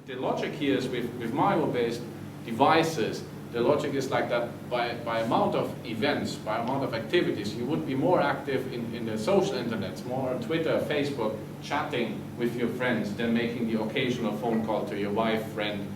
the logic here is with mobile-based devices, the logic is like that by amount of events, by amount of activities, you would be more active in the social internets, more on Twitter, Facebook, chatting with your friends than making the occasional phone call to your wife, friend,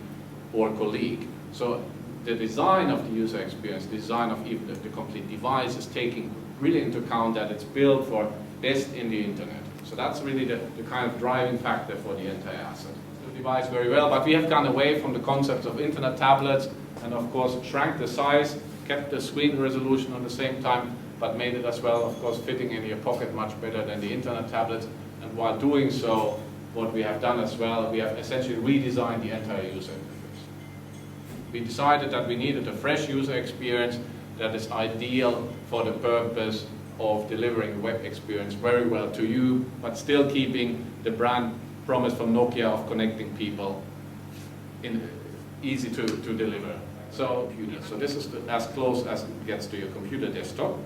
or colleague. So the design of the user experience, the design of even the complete device is taking really into account that it's built for best in the internet. So that's really the kind of driving factor for the entire asset. The device very well, but we have gone away from the concepts of internet tablets and of course shrank the size, kept the screen resolution on the same time, but made it as well, of course, fitting in your pocket much better than the internet tablets. And while doing so, what we have done as well, we have essentially redesigned the entire user interface. We decided that we needed a fresh user experience that is ideal for the purpose of delivering a web experience very well to you, but still keeping the brand promise from Nokia of connecting people easy to deliver. So this is as close as it gets to your computer desktop.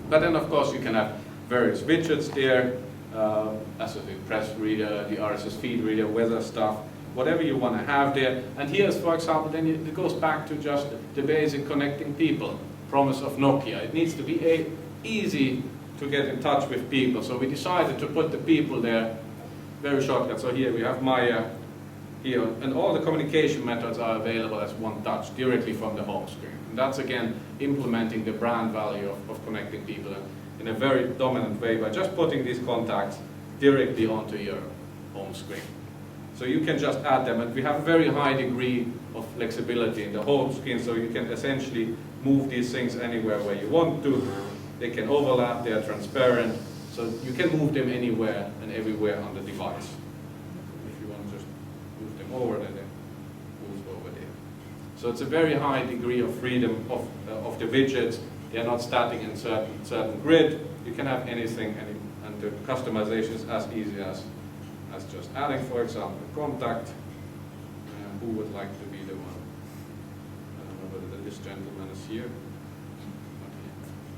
But then of course you can have various widgets there, as the press reader, the RSS feed reader, weather stuff, whatever you want to have there. And here's, for example, then it goes back to just the basic connecting people promise of Nokia. It needs to be easy to get in touch with people. So we decided to put the people there, very shortcut. So here we have Maya here, and all the communication methods are available as one touch directly from the home screen. And that's again implementing the brand value of connecting people in a very dominant way by just putting these contacts directly onto your home screen. So you can just add them, and we have a very high degree of flexibility in the home screen, so you can essentially move these things anywhere where you want to. They can overlap, they are transparent, so you can move them anywhere and everywhere on the device. If you want to just move them over, then they move over there. So it's a very high degree of freedom of the widgets. They are not static in certain grid. You can have anything, and the customization is as easy as just adding, for example, a contact. Who would like to be the one? I don't know whether this gentleman is here.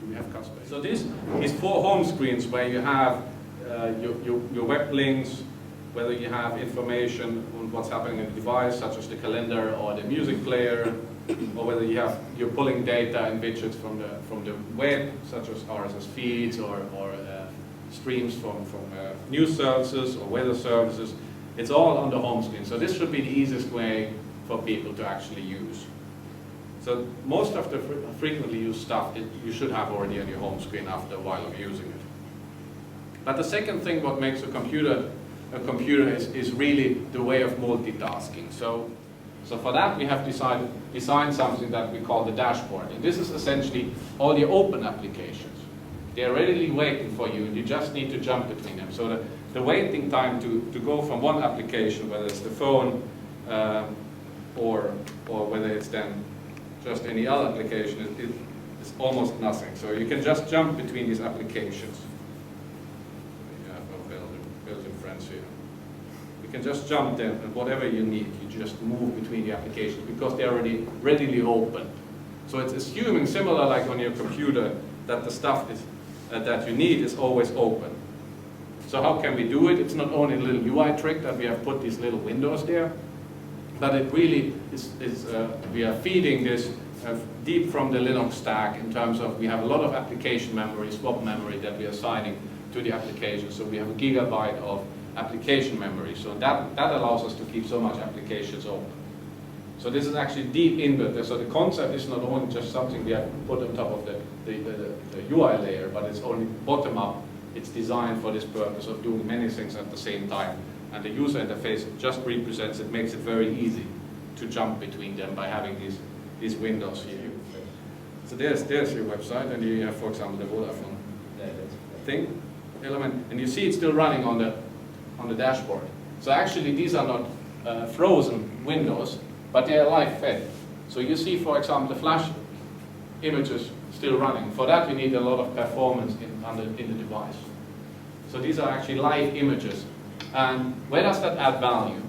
Do we have customers? So this is 4 home screens where you have your web links, whether you have information on what's happening in the device, such as the calendar or the music player, or whether you're pulling data and widgets from the web, such as RSS feeds or streams from news services or weather services. It's all on the home screen. So this should be the easiest way for people to actually use. So most of the frequently used stuff you should have already on your home screen after a while of using it. But the second thing what makes a computer is really the way of multitasking. So for that we have designed something that we call the dashboard. And this is essentially all your open applications. They're readily waiting for you, and you just need to jump between them. So the waiting time to go from one application, whether it's the phone or whether it's then just any other application, is almost nothing. So you can just jump between these applications. We have our Belgian friends here. You can just jump them, and whatever you need, you just move between the applications because they're already readily open. So it's assuming, similar like on your computer, that the stuff that you need is always open. So how can we do it? It's not only a little UI trick that we have put these little windows there, but it really is we are feeding this deep from the Linux stack in terms of we have a lot of application memory, swap memory that we are assigning to the application. So we have a gigabyte of application memory. So that allows us to keep so much applications open. So this is actually deep inbuilt. So the concept is not only just something we have put on top of the UI layer, but it's only bottom up. It's designed for this purpose of doing many things at the same time. And the user interface just represents it, makes it very easy to jump between them by having these windows here. So there's your website, and you have, for example, the Vodafone thing element, and you see it's still running on the dashboard. So actually, these are not frozen windows, but they are live fed. So you see, for example, the flash images still running. For that, you need a lot of performance in the device. So these are actually live images. And where does that add value?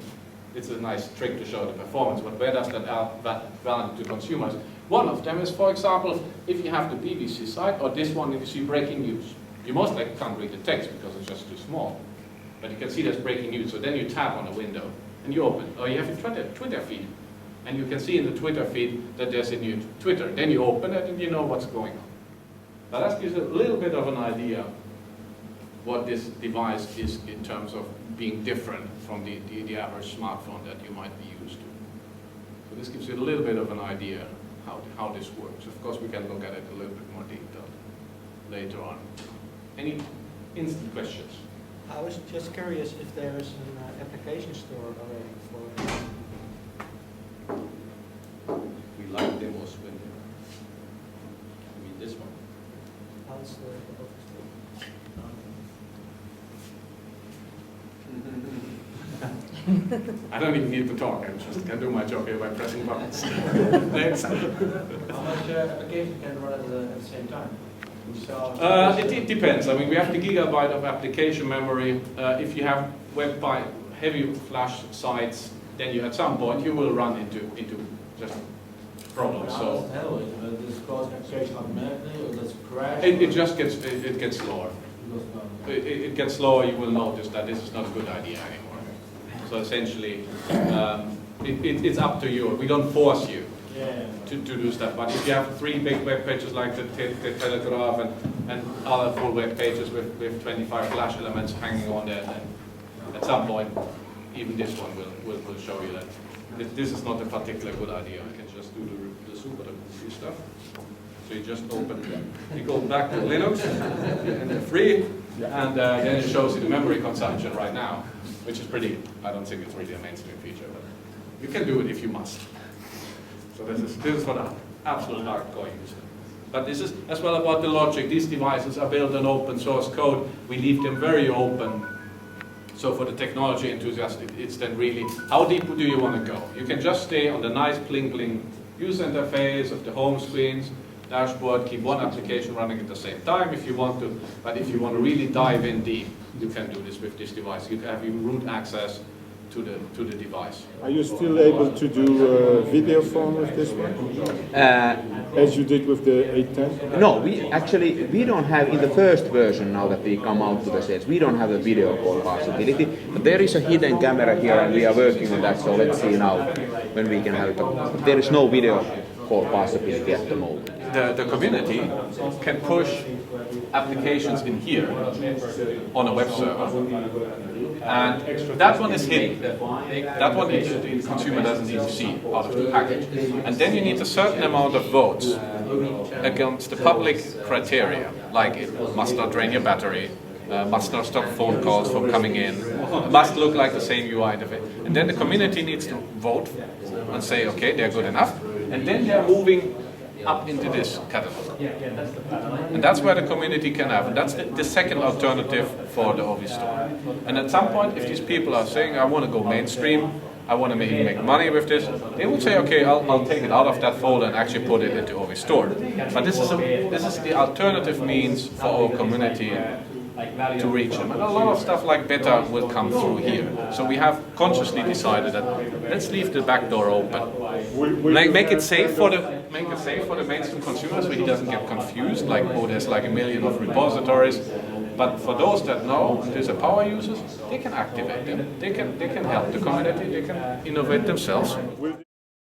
It's a nice trick to show the performance, but where does that add value to consumers? One of them is, for example, if you have the BBC site, or this one, if you see breaking news. You most likely can't read the text because it's just too small. But you can see there's breaking news, so then you tap on a window. and you open. Or you have a Twitter feed, and you can see in the Twitter feed that there's a new Twitter. Then you open it and you know what's going on. Now that gives a little bit of an idea what this device is in terms of being different from the average smartphone that you might be used to. So this gives you a little bit of an idea how this works. Of course, we can look at it a little bit more detailed later on. Any instant questions? I was just curious if there is an application store already for We like demos when you mean this one. how's the office store? I don't even need to talk, I just can do my job here by pressing buttons. Next. How much application can run at the same time? It depends. I mean, we have the gigabyte of application memory. If you have heavy flash sites, then at some point you will run into just problems. So does this cause application automatically, or does it crash? it just gets slower. It gets slower. You will notice that this is not a good idea anymore. So essentially, it's up to you. We don't force you to do stuff. But if you have 3 big web pages like the Telegraph and other full web pages with 25 flash elements hanging on there, then at some point, even this one will show you that this is not a particularly good idea. I can just do the super stuff. So you just open, you go back to Linux, and they're free, and then it shows you the memory consumption right now, which is pretty, I don't think it's really a mainstream feature, but you can do it if you must. So this is for the absolute hardcore user. But this is as well about the logic. These devices are built on open source code. We leave them very open. So for the technology enthusiast, it's then really, how deep do you want to go? You can just stay on the nice bling user interface of the home screens, dashboard, keep one application running at the same time if you want to, but if you want to really dive in deep, you can do this with this device. You have root access to the device. Are you still able to do video phone with this one? As you did with the 810? No, we don't have, in the first version now that we come out to the sales, we don't have a video call possibility, but there is a hidden camera here and we are working on that, so let's see now when we can have it. But there is no video call possibility at the moment. The community can push applications in here on a web server, and that one is hidden. That one the consumer doesn't need to see out of the package. And then you need a certain amount of votes against the public criteria, like it must not drain your battery, must not stop phone calls from coming in, must look like the same UI of it. And then the community needs to vote and say, okay, they're good enough. And then they're moving up into this catalog. And that's where the community can have. And that's the second alternative for the OV store. And at some point, if these people are saying, I want to go mainstream, I want to make money with this, they would say, okay, I'll take it out of that folder and actually put it into OV store. But this is the alternative means for our community to reach them. And a lot of stuff like beta will come through here. So we have consciously decided that let's leave the back door open. Make it safe for the mainstream consumer so he doesn't get confused, like, oh, there's like a million of repositories. But for those that know, these are power users, they can activate them. They can help the community, they can innovate themselves.